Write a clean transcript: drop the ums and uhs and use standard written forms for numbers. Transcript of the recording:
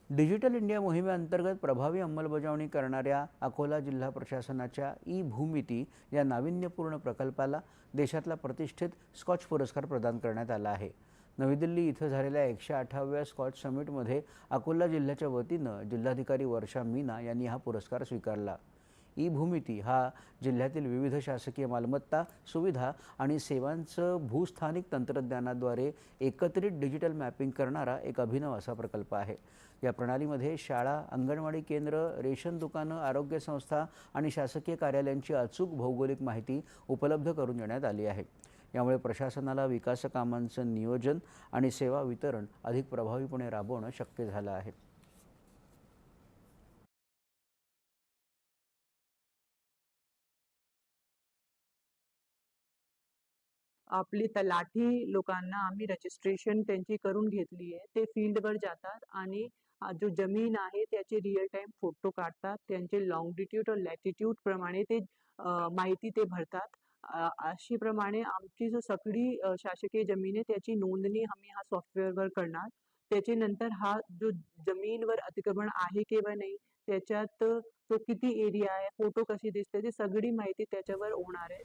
Digital India मोहिमेअंतर्गत प्रभावी अंमलबजावणी करणाऱ्या अकोला जिल्हा प्रशासनाच्या ई भूमिती या नाविन्यपूर्ण प्रकल्पाला देशातला प्रतिष्ठित स्कॉच पुरस्कार प्रदान करण्यात आला आहे. नवी दिल्ली इथं झालेल्या 108व्या स्कॉच समिटमध्ये अकोला जिल्ह्याच्या वतीनं जिल्हाधिकारी वर्षा मीना यांनी हा पुरस्कार स्वीकारला. ई भूमिती हा जिल्ह्यातील विविध शासकीय मालमत्ता, सुविधा आणि सेवांचं भूस्थानिक तंत्रज्ञानाद्वारे एकत्रित डिजिटल मॅपिंग करणारा एक अभिनव असा प्रकल्प आहे. या प्रणालीमध्ये शाळा, अंगणवाडी केंद्र, रेशन दुकानं, आरोग्य संस्था आणि शासकीय कार्यालयांची अचूक भौगोलिक माहिती उपलब्ध करून देण्यात आली आहे. यामुळे प्रशासनाला विकास कामांचं नियोजन आणि सेवा वितरण अधिक प्रभावीपणे राबवणं शक्य झालं आहे. आपली तलाठी लोकांना आम्ही रजिस्ट्रेशन त्यांची करून घेतली आहे. ते फील्डवर जातात आणि जो जमीन आहे त्याचे रिअल टाईम फोटो काढतात. त्यांचे लॉन्गिट्यूड और लॅटिट्यूड प्रमाणे ते माहिती ते भरतात. अशी प्रमाणे आमची जो सगळी शासकीय जमीन आहे त्याची नोंदणी आम्ही हा सॉफ्टवेअरवर करणार. त्याच्यानंतर हा जो जमीनवर अतिक्रमण आहे किंवा नाही, त्याच्यात तो किती एरिया आहे, फोटो कशी दिसते, ती सगळी माहिती त्याच्यावर होणार आहे.